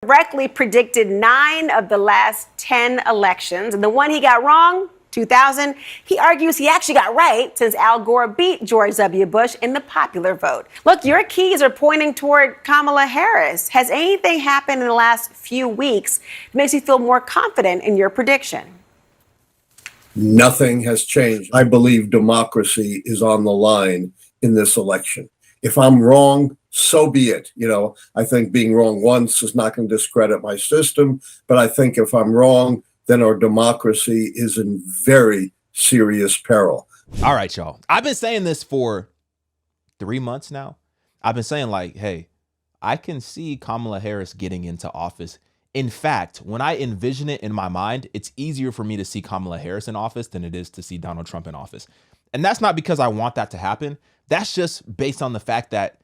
Correctly predicted 9 of the last 10 elections. And the one he got wrong, 2000, he argues he actually got right since Al Gore beat George W. Bush in the popular vote. Look, your keys are pointing toward Kamala Harris. Has anything happened in the last few weeks that makes you feel more confident in your prediction? Nothing has changed. I believe democracy is on the line in this election. If I'm wrong, so be it. I think being wrong once is not going to discredit my system, but I think if I'm wrong, then our democracy is in very serious peril. All right, y'all. I've been saying this for 3 months now. I've been saying hey, I can see Kamala Harris getting into office. In fact, when I envision it in my mind, it's easier for me to see Kamala Harris in office than it is to see Donald Trump in office. And that's not because I want that to happen. That's just based on the fact that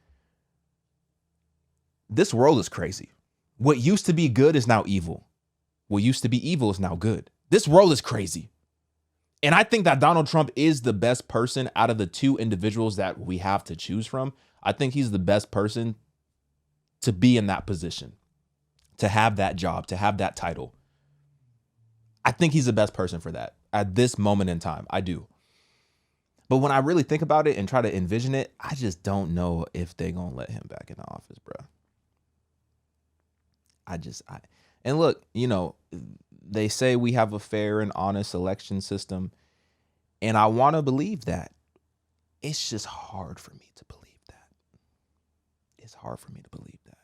this world is crazy. What used to be good is now evil. What used to be evil is now good. This world is crazy. And I think that Donald Trump is the best person out of the two individuals that we have to choose from. I think he's the best person to be in that position, to have that job, to have that title. I think he's the best person for that at this moment in time. I do. But when I really think about it and try to envision it, I just don't know if they're going to let him back in the office, bro. And look, they say we have a fair and honest election system. And I want to believe that. It's just hard for me to believe that. It's hard for me to believe that.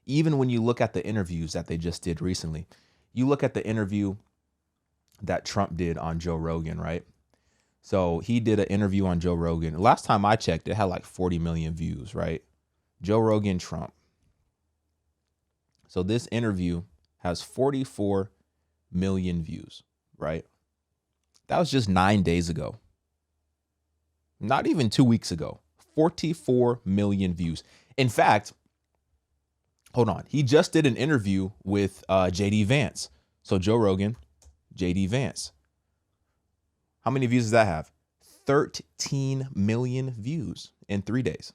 Even when you look at the interviews that they just did recently, you look at the interview that Trump did on Joe Rogan, right? So he did an interview on Joe Rogan. Last time I checked, it had like 40 million views, right? Joe Rogan, Trump. So this interview has 44 million views, right? That was just 9 days ago. Not even 2 weeks ago. 44 million views. In fact, hold on. He just did an interview with JD Vance. So Joe Rogan, JD Vance. How many views does that have? 13 million views in 3 days.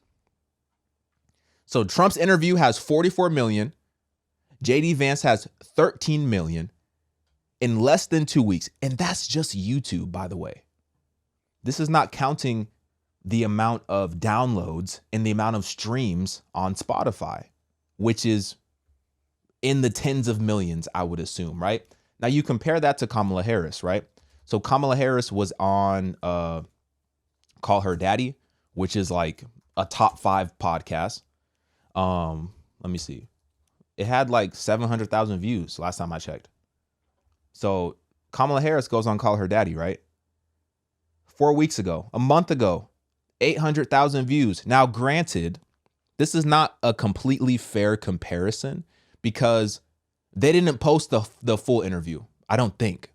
So Trump's interview has 44 million. JD Vance has 13 million in less than 2 weeks. And that's just YouTube, by the way. This is not counting the amount of downloads and the amount of streams on Spotify, which is in the tens of millions, I would assume, right? Now you compare that to Kamala Harris, right? So Kamala Harris was on Call Her Daddy, which is like a top 5 podcast. Let me see. It had like 700,000 views last time I checked. So Kamala Harris goes on Call Her Daddy, right? 4 weeks ago, a month ago, 800,000 views. Now, granted, this is not a completely fair comparison because they didn't post the full interview. I don't think.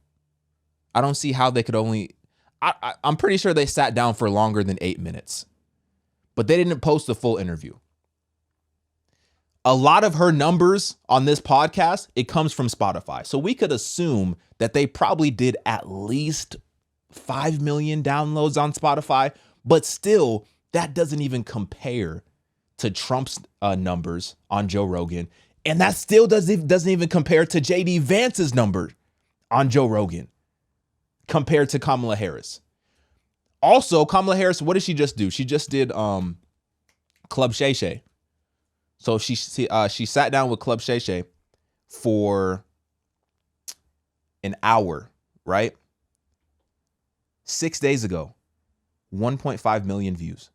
I don't see how they could only... I'm pretty sure they sat down for longer than 8 minutes. But they didn't post the full interview. A lot of her numbers on this podcast, it comes from Spotify. So we could assume that they probably did at least 5 million downloads on Spotify. But still, that doesn't even compare to Trump's numbers on Joe Rogan. And that still doesn't even compare to JD Vance's number on Joe Rogan compared to Kamala Harris. Also, Kamala Harris, what did she just do? She just did Club Shay Shay. So she sat down with Club Shay Shay for an hour, right? 6 days ago, 1.5 million views.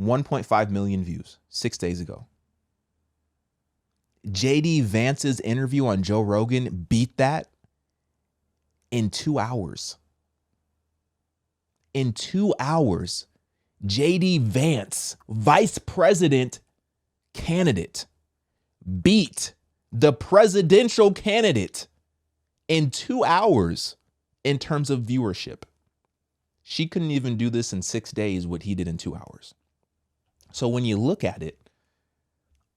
1.5 million views 6 days ago. JD Vance's interview on Joe Rogan beat that in 2 hours. In 2 hours, JD Vance, vice president candidate, beat the presidential candidate in 2 hours in terms of viewership. She couldn't even do this in 6 days, what he did in 2 hours. So when you look at it,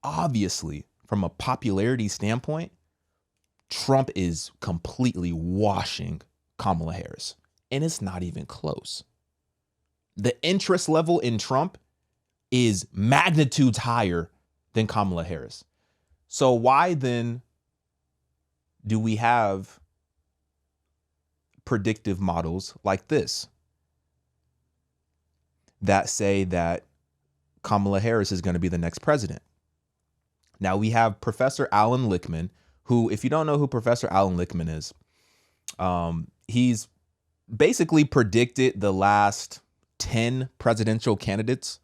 obviously, from a popularity standpoint, Trump is completely washing Kamala Harris. And it's not even close. The interest level in Trump is magnitudes higher than Kamala Harris. So why then do we have predictive models like this that say that Kamala Harris is going to be the next president? Now we have Professor Alan Lichtman, who, if you don't know who Professor Alan Lichtman is, he's basically predicted the last 10 presidential candidates,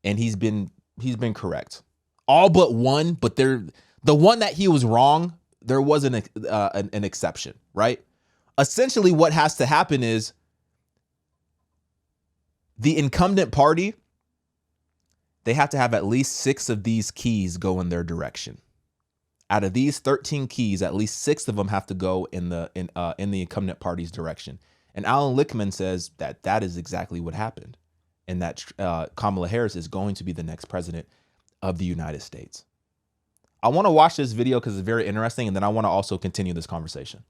and he's been correct. All but one, but the one that he was wrong, there was an exception, right? Essentially, what has to happen is the incumbent party, they have to have at least 6 of these keys go in their direction. Out of these 13 keys, at least 6 of them have to go in the incumbent party's direction. And Alan Lichtman says that is exactly what happened, and that Kamala Harris is going to be the next president of the United States. I want to watch this video because it's very interesting, and then I want to also continue this conversation.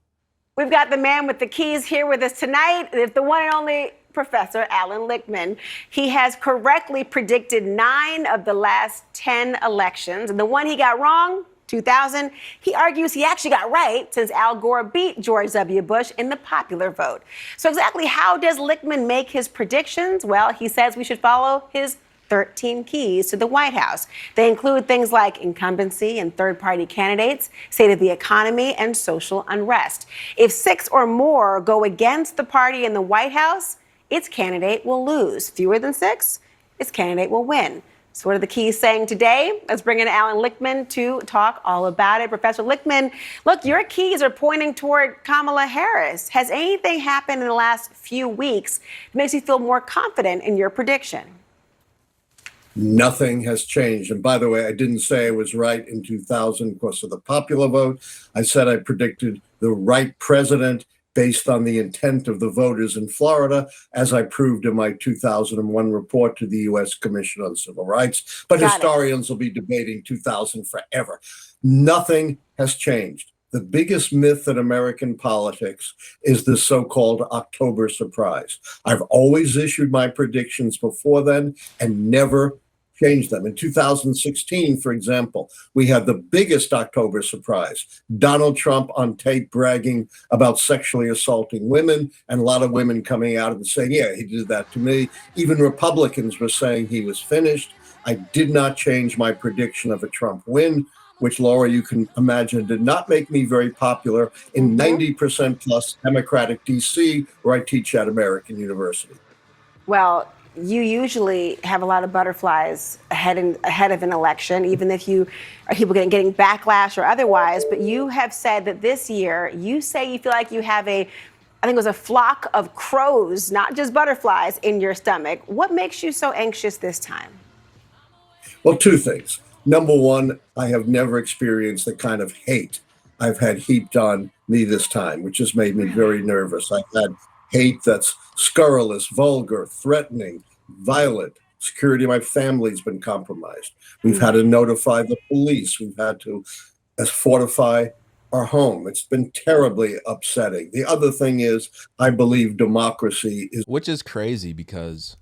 We've got the man with the keys here with us tonight. It's the one and only Professor Alan Lichtman. He has correctly predicted 9 of the last 10 elections. And the one he got wrong, 2000, he argues he actually got right since Al Gore beat George W. Bush in the popular vote. So exactly how does Lichtman make his predictions? Well, he says we should follow his 13 keys to the White House. They include things like incumbency and third-party candidates, state of the economy, and social unrest. If 6 or more go against the party in the White House, its candidate will lose. Fewer than 6, its candidate will win. So what are the keys saying today? Let's bring in Alan Lichtman to talk all about it. Professor Lichtman, look, your keys are pointing toward Kamala Harris. Has anything happened in the last few weeks that makes you feel more confident in your prediction? Nothing has changed. And by the way, I didn't say I was right in 2000 because of the popular vote. I said I predicted the right president based on the intent of the voters in Florida, as I proved in my 2001 report to the U.S. Commission on Civil Rights. But historians will be debating 2000 forever. Nothing has changed. The biggest myth in American politics is the so-called October surprise. I've always issued my predictions before then and never changed them. In 2016, for example, we had the biggest October surprise. Donald Trump on tape bragging about sexually assaulting women, and a lot of women coming out and saying, yeah, he did that to me. Even Republicans were saying he was finished. I did not change my prediction of a Trump win, which, Laura, you can imagine did not make me very popular in 90% plus Democratic DC, where I teach at American University. Well, you usually have a lot of butterflies ahead of an election, even if you are people getting backlash or otherwise. But you have said that this year, you say you feel like you have I think it was a flock of crows, not just butterflies, in your stomach. What makes you so anxious this time? Well, 2 things. Number one, I have never experienced the kind of hate I've had heaped on me this time, which has made me very nervous. I've had hate that's scurrilous, vulgar, threatening, violent. Security of my family's been compromised. We've had to notify the police. We've had to fortify our home. It's been terribly upsetting. The other thing is, I believe democracy is... Which is crazy because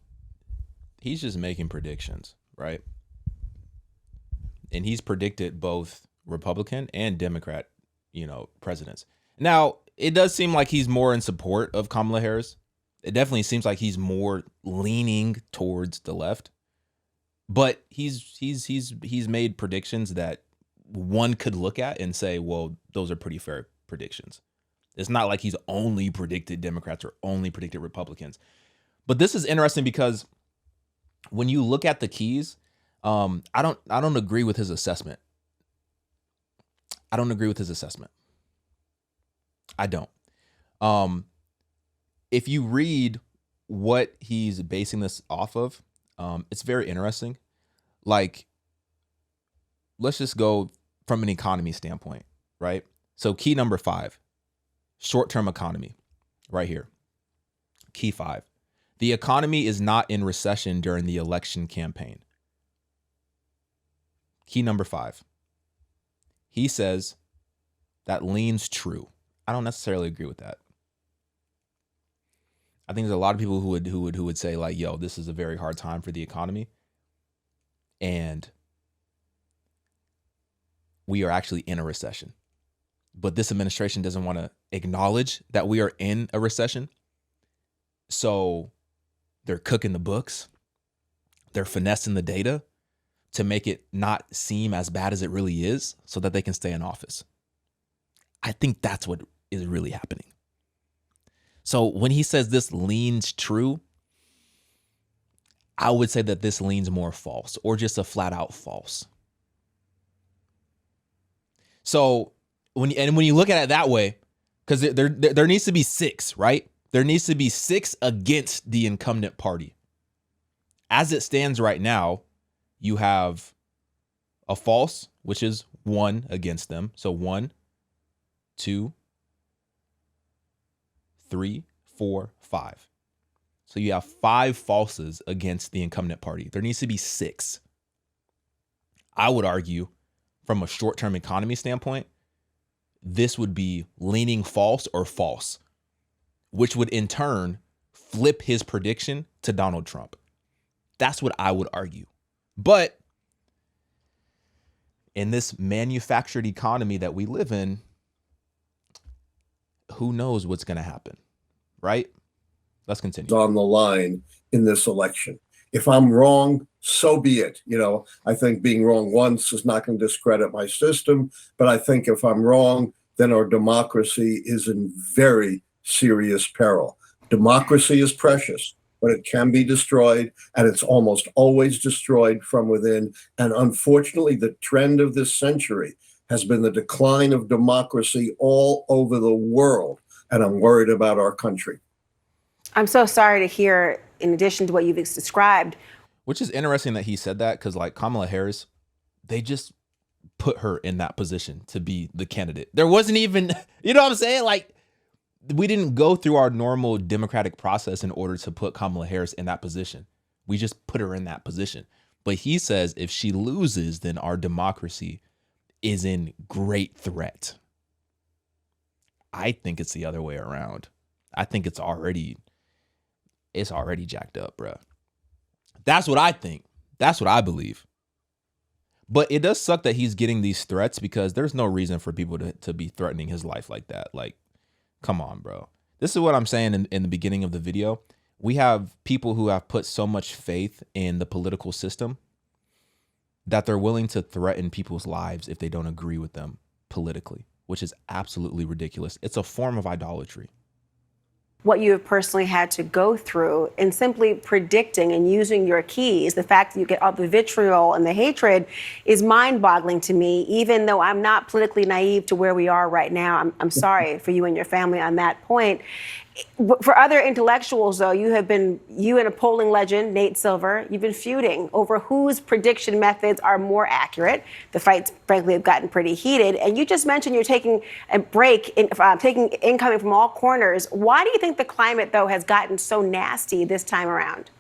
he's just making predictions, right? And he's predicted both Republican and Democrat, presidents. Now, it does seem like he's more in support of Kamala Harris. It definitely seems like he's more leaning towards the left. But he's made predictions that one could look at and say, well, those are pretty fair predictions. It's not like he's only predicted Democrats or only predicted Republicans. But this is interesting because when you look at the keys, I don't agree with his assessment. I don't. If you read what he's basing this off of, it's very interesting. Like, let's just go from an economy standpoint, right? So key number 5, short-term economy, right here. Key 5, the economy is not in recession during the election campaign. Key number 5, he says that leans true. I don't necessarily agree with that. I think there's a lot of people who would say like, yo, this is a very hard time for the economy. And we are actually in a recession. But this administration doesn't want to acknowledge that we are in a recession. So they're cooking the books. They're finessing the data to make it not seem as bad as it really is so that they can stay in office. I think that's what is really happening. So when he says this leans true, I would say that this leans more false, or just a flat out false. So when you look at it that way, because there needs to be 6, right? There needs to be 6 against the incumbent party. As it stands right now, you have a false, which is 1 against them. So 1, 2, 3, 4, 5. So you have 5 falses against the incumbent party. There needs to be 6. I would argue, from a short-term economy standpoint, this would be leaning false or false, which would in turn flip his prediction to Donald Trump. That's what I would argue. But in this manufactured economy that we live in, who knows what's going to happen, right? Let's continue. On the line in this election. If I'm wrong, so be it. I think being wrong once is not going to discredit my system, but I think if I'm wrong, then our democracy is in very serious peril. Democracy is precious, but it can be destroyed, and it's almost always destroyed from within. And unfortunately, the trend of this century has been the decline of democracy all over the world, and I'm worried about our country. I'm so sorry to hear, in addition to what you've described. Which is interesting that he said that, because like Kamala Harris, they just put her in that position to be the candidate. There wasn't even, you know what I'm saying? Like, we didn't go through our normal democratic process in order to put Kamala Harris in that position. We just put her in that position. But he says if she loses, then our democracy is in great threat. I think it's the other way around. I think it's already jacked up, bro. That's what I think. That's what I believe. But it does suck that he's getting these threats, because there's no reason for people to be threatening his life like that. Like, come on, bro. This is what I'm saying in the beginning of the video. We have people who have put so much faith in the political system that they're willing to threaten people's lives if they don't agree with them politically, which is absolutely ridiculous. It's a form of idolatry. What you have personally had to go through in simply predicting and using your keys, the fact that you get all the vitriol and the hatred is mind-boggling to me, even though I'm not politically naive to where we are right now. I'm sorry for you and your family on that point. For other intellectuals, though, you and a polling legend, Nate Silver, you've been feuding over whose prediction methods are more accurate. The fights, frankly, have gotten pretty heated. And you just mentioned you're taking a break, taking incoming from all corners. Why do you think the climate, though, has gotten so nasty this time around?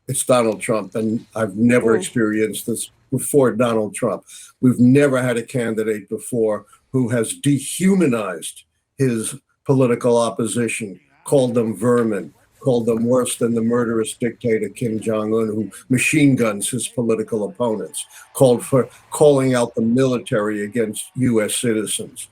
It's Donald Trump, and I've never experienced this before Donald Trump. We've never had a candidate before who has dehumanized his political opposition, called them vermin, called them worse than the murderous dictator Kim Jong-un, who machine guns his political opponents, calling out the military against U.S. citizens.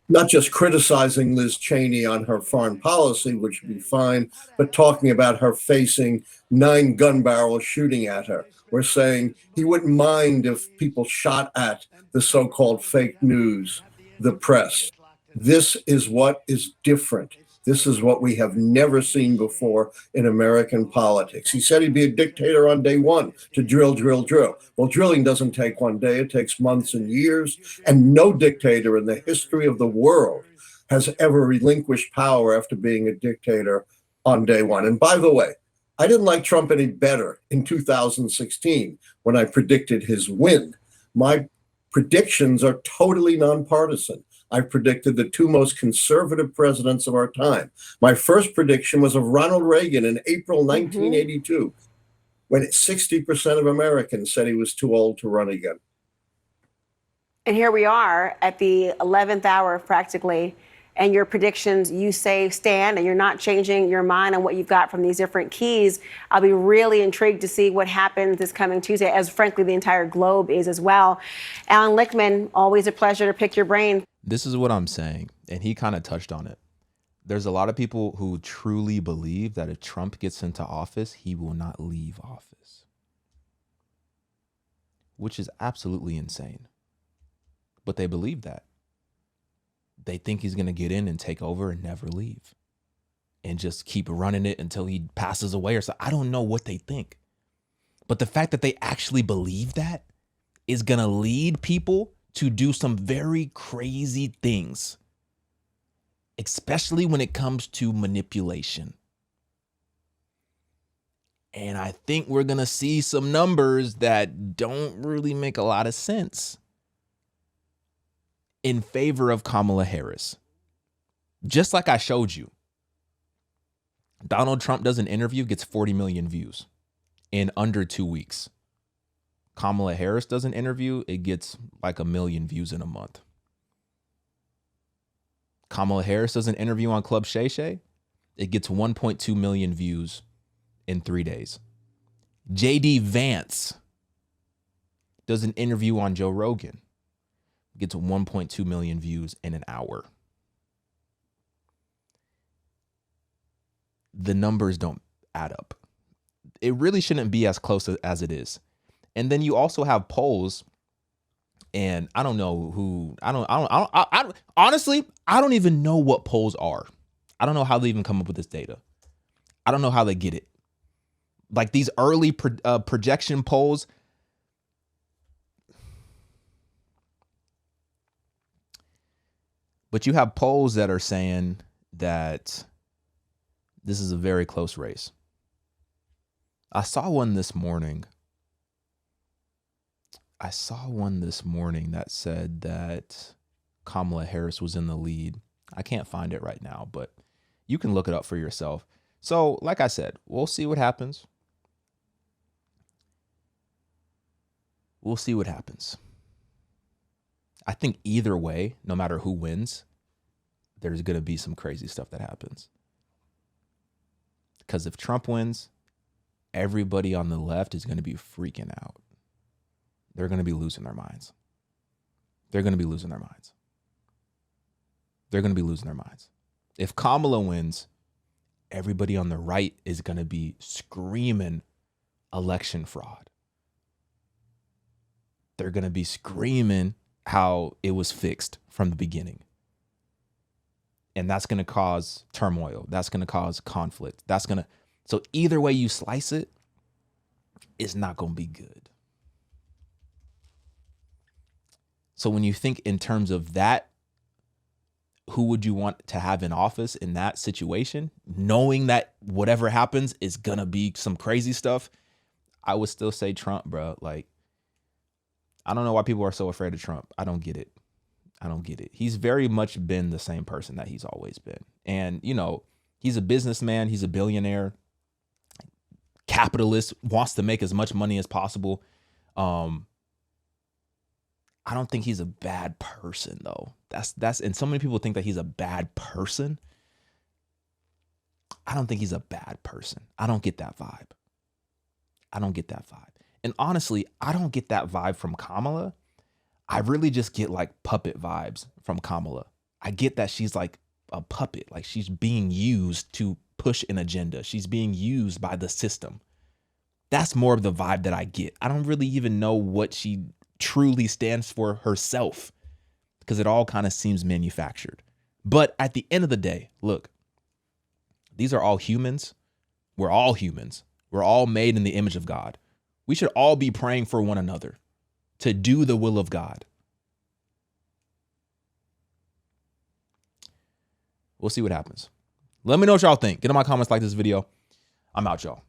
Not just criticizing Liz Cheney on her foreign policy, which would be fine, but talking about her facing 9 gun barrels shooting at her. We're saying he wouldn't mind if people shot at the so-called fake news, the press. This is what is different. This is what we have never seen before in American politics. He said he'd be a dictator on day one, to drill, drill, drill. Well, drilling doesn't take one day. It takes months and years. And no dictator in the history of the world has ever relinquished power after being a dictator on day one. And by the way, I didn't like Trump any better in 2016 when I predicted his win. My predictions are totally nonpartisan. I predicted the 2 most conservative presidents of our time. My first prediction was of Ronald Reagan in April 1982, when 60% of Americans said he was too old to run again. And here we are at the 11th hour practically, and your predictions you say stand and you're not changing your mind on what you've got from these different keys, I'll be really intrigued to see what happens this coming Tuesday, as frankly the entire globe is as well. Alan Lichtman, always a pleasure to pick your brain. This is what I'm saying, and he kind of touched on it. There's a lot of people who truly believe that if Trump gets into office, he will not leave office, which is absolutely insane. But they believe that. They think he's going to get in and take over and never leave and just keep running it until he passes away or so. I don't know what they think. But the fact that they actually believe that is going to lead people to do some very crazy things, especially when it comes to manipulation. And I think we're going to see some numbers that don't really make a lot of sense in favor of Kamala Harris. Just like I showed you, Donald Trump does an interview, gets 40 million views in under 2 weeks. Kamala Harris does an interview, it gets like 1 million views in a month. Kamala Harris does an interview on Club Shay Shay, it gets 1.2 million views in 3 days. JD Vance does an interview on Joe Rogan, gets 1.2 million views in an hour. The numbers don't add up. It really shouldn't be as close as it is. And then you also have polls, and I don't know who, honestly, I don't even know what polls are. I don't know how they even come up with this data. I don't know how they get it. Like these early projection polls, but you have polls that are saying that this is a very close race. I saw one this morning. That said that Kamala Harris was in the lead. I can't find it right now, but you can look it up for yourself. So, like I said, we'll see what happens. We'll see what happens. I think either way, no matter who wins, there's going to be some crazy stuff that happens. Because if Trump wins, everybody on the left is going to be freaking out. They're going to be losing their minds. They're going to be losing their minds. They're going to be losing their minds. If Kamala wins, everybody on the right is going to be screaming election fraud. They're going to be screaming how it was fixed from the beginning. And that's going to cause turmoil. That's going to cause conflict. So either way you slice it, it's not going to be good. So when you think in terms of that, who would you want to have in office in that situation, knowing that whatever happens is going to be some crazy stuff, I would still say Trump, bro. Like, I don't know why people are so afraid of Trump. I don't get it. He's very much been the same person that he's always been. And, you know, he's a businessman. He's a billionaire, capitalist, wants to make as much money as possible. I don't think he's a bad person, though. And so many people think that he's a bad person. I don't think he's a bad person. I don't get that vibe. And honestly, I don't get that vibe from Kamala. I really just get like puppet vibes from Kamala. I get that she's like a puppet, like she's being used to push an agenda. She's being used by the system. That's more of the vibe that I get. I don't really even know what she truly stands for herself, because it all kind of seems manufactured. But at the end of the day, look, these are all humans. We're all humans. We're all made in the image of God. We should all be praying for one another to do the will of God. We'll see what happens. Let me know what y'all think. Get in my comments, like this video. I'm out, y'all.